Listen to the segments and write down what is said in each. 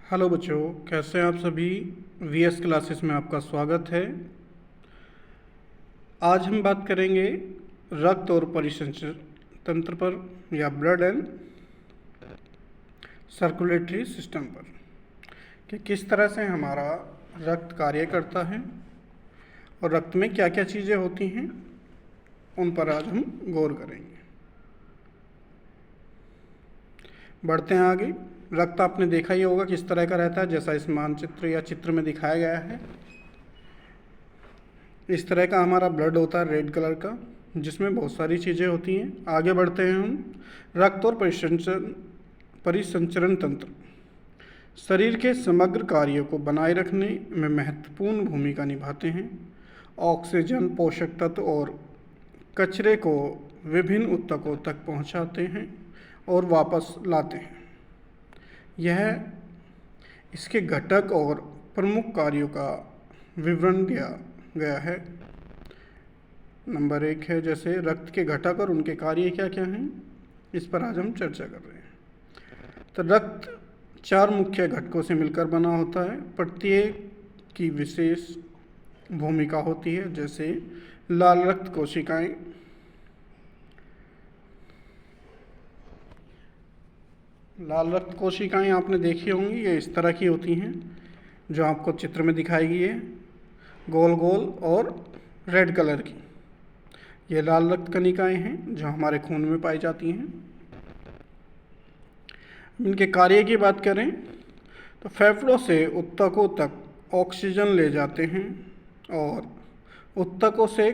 Hello बच्चों, कैसे हैं आप सभी। वीएस क्लासेस में आपका स्वागत है। आज हम बात करेंगे रक्त और परिसंचरण तंत्र पर या ब्लड एंड सर्कुलेटरी सिस्टम पर कि किस तरह से हमारा रक्त कार्य करता है और रक्त में क्या क्या चीज़ें होती हैं, उन पर आज हम गौर करेंगे। बढ़ते हैं आगे। रक्त आपने देखा ही होगा किस तरह का रहता है, जैसा इस मानचित्र या चित्र में दिखाया गया है। इस तरह का हमारा ब्लड होता है, रेड कलर का, जिसमें बहुत सारी चीज़ें होती हैं। आगे बढ़ते हैं हम। रक्त और परिसंचरण तंत्र शरीर के समग्र कार्यों को बनाए रखने में महत्वपूर्ण भूमिका निभाते हैं। ऑक्सीजन, पोषक तत्व और कचरे को विभिन्न ऊतकों तक पहुंचाते हैं और वापस लाते हैं। यह इसके घटक और प्रमुख कार्यों का विवरण दिया गया है। नंबर 1 है जैसे रक्त के घटक और उनके कार्य क्या क्या हैं, इस पर आज हम चर्चा कर रहे हैं। तो रक्त 4 मुख्य घटकों से मिलकर बना होता है। प्रत्येक की विशेष भूमिका होती है। जैसे लाल रक्त कोशिकाएं, लाल रक्त कोशिकाएं आपने देखी होंगी, ये इस तरह की होती हैं जो आपको चित्र में दिखाई गई है, गोल गोल और रेड कलर की। ये लाल रक्त कणिकाएं हैं जो हमारे खून में पाई जाती हैं। इनके कार्य की बात करें तो फेफड़ों से ऊतकों तक ऑक्सीजन ले जाते हैं और ऊतकों से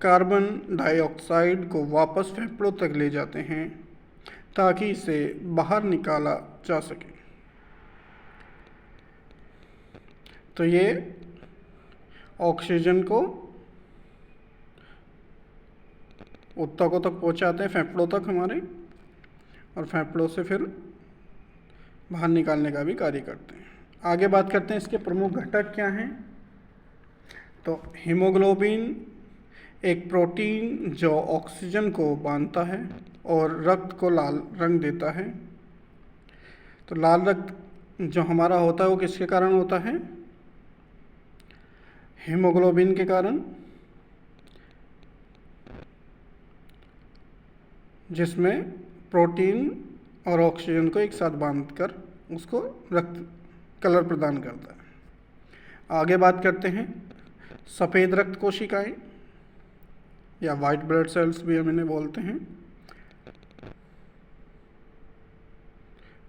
कार्बन डाइऑक्साइड को वापस फेफड़ों तक ले जाते हैं ताकि इसे बाहर निकाला जा सके। तो ये ऑक्सीजन को ऊतकों तक पहुंचाते हैं, फेफड़ों तक हमारे, और फेफड़ों से फिर बाहर निकालने का भी कार्य करते हैं। आगे बात करते हैं इसके प्रमुख घटक क्या हैं। तो हीमोग्लोबिन एक प्रोटीन जो ऑक्सीजन को बांधता है और रक्त को लाल रंग देता है। तो लाल रक्त जो हमारा होता है वो किसके कारण होता है? हीमोग्लोबिन के कारण, जिसमें प्रोटीन और ऑक्सीजन को एक साथ बांधकर उसको रक्त कलर प्रदान करता है। आगे बात करते हैं सफ़ेद रक्त कोशिकाएं या वाइट ब्लड सेल्स भी हम इन्हें बोलते हैं।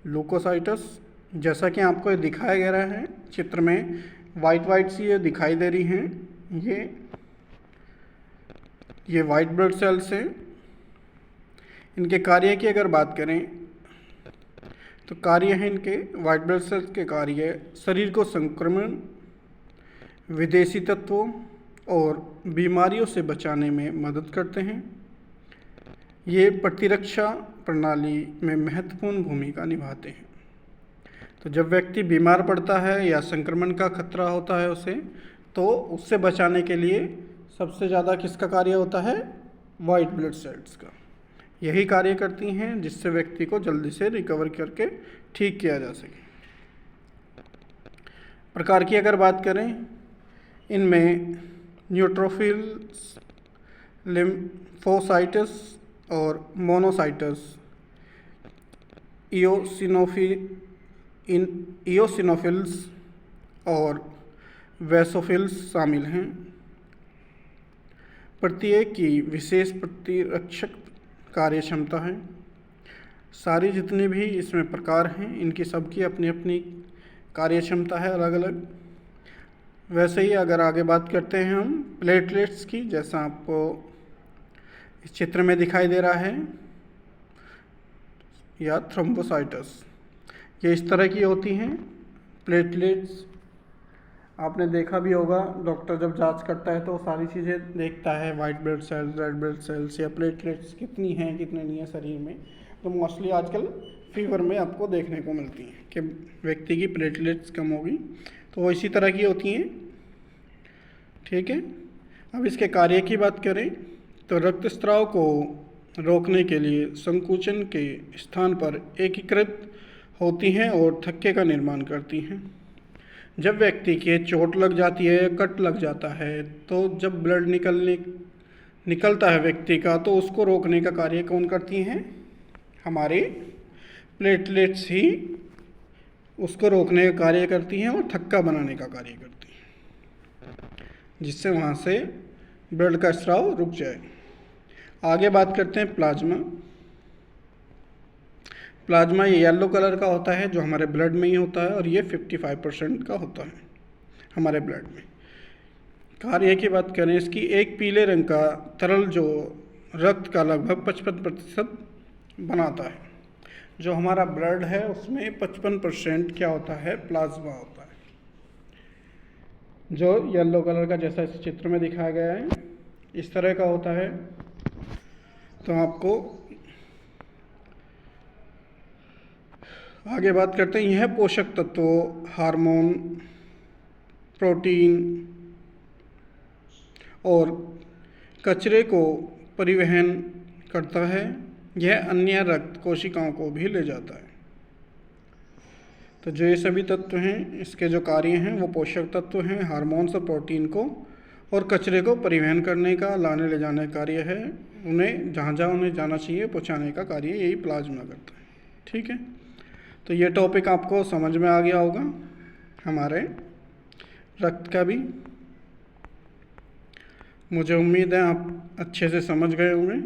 लुकोसाइटस, जैसा कि आपको दिखाया गया है चित्र में, वाइट वाइट सी ये दिखाई दे रही हैं, ये वाइट ब्लड सेल्स हैं। इनके कार्य की अगर बात करें तो कार्य है इनके, वाइट ब्लड सेल्स के कार्य शरीर को संक्रमण, विदेशी तत्वों और बीमारियों से बचाने में मदद करते हैं। ये प्रतिरक्षा प्रणाली में महत्वपूर्ण भूमिका निभाते हैं। तो जब व्यक्ति बीमार पड़ता है या संक्रमण का खतरा होता है उसे, तो उससे बचाने के लिए सबसे ज़्यादा किसका कार्य होता है? वाइट ब्लड सेल्स का। यही कार्य करती हैं जिससे व्यक्ति को जल्दी से रिकवर करके ठीक किया जा सके। प्रकार की अगर बात करें, इनमें न्यूट्रोफिल्स, लिम्फोसाइट्स और मोनोसाइट्स, इओसिनोफिल्स और वैसोफिल्स शामिल हैं। प्रत्येक की विशेष प्रतिरक्षक कार्य क्षमता है। सारी जितने भी इसमें प्रकार हैं, इनकी सबकी अपनी अपनी कार्य क्षमता है अलग अलग। वैसे ही अगर आगे बात करते हैं हम प्लेटलेट्स की, जैसा आपको इस चित्र में दिखाई दे रहा है, या थ्रोम्बोसाइटस, ये इस तरह की होती हैं प्लेटलेट्स। आपने देखा भी होगा, डॉक्टर जब जांच करता है तो सारी चीज़ें देखता है, white blood cells, red blood cells या प्लेटलेट्स कितनी हैं कितने नहीं है शरीर में। तो मोस्टली आजकल फीवर में आपको देखने को मिलती हैं कि व्यक्ति की प्लेटलेट्स कम होगी, तो वो इसी तरह की होती हैं। ठीक है। अब इसके कार्य की बात करें तो रक्तस्राव को रोकने के लिए संकुचन के स्थान पर एकीकृत होती हैं और थक्के का निर्माण करती हैं। जब व्यक्ति के चोट लग जाती है या कट लग जाता है तो जब ब्लड निकलता है व्यक्ति का, तो उसको रोकने का कार्य कौन करती हैं? हमारे प्लेटलेट्स ही उसको रोकने का कार्य करती हैं और थक्का बनाने का कार्य करती हैं, जिससे वहाँ से ब्लड का स्राव रुक जाए। आगे बात करते हैं प्लाज्मा। प्लाज्मा ये येलो कलर का होता है जो हमारे ब्लड में ही होता है और ये 55% का होता है हमारे ब्लड में। कार्य की बात करें, इसकी एक पीले रंग का तरल जो रक्त का लगभग 55% बनाता है। जो हमारा ब्लड है उसमें 55% क्या होता है? प्लाज्मा होता है, जो येलो कलर का, जैसा इस चित्र में दिखाया गया है, इस तरह का होता है। तो आपको आगे बात करते हैं। यह पोषक तत्वों, हार्मोन, प्रोटीन और कचरे को परिवहन करता है। यह अन्य रक्त कोशिकाओं को भी ले जाता है। तो जो ये सभी तत्व हैं, इसके जो कार्य हैं वो पोषक तत्व हैं, हार्मोन्स और प्रोटीन को और कचरे को परिवहन करने का, लाने ले जाने का कार्य है। उन्हें जहाँ जहाँ उन्हें जाना चाहिए पहुँचाने का कार्य यही प्लाज्मा करता है। ठीक है, तो ये टॉपिक आपको समझ में आ गया होगा, हमारे रक्त का भी। मुझे उम्मीद है आप अच्छे से समझ गए होंगे।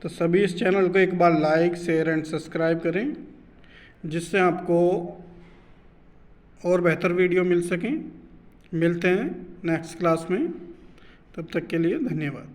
तो सभी इस चैनल को एक बार लाइक, शेयर एंड सब्सक्राइब करें, जिससे आपको और बेहतर वीडियो मिल सकें। मिलते हैं नेक्स्ट क्लास में, तब तक के लिए धन्यवाद।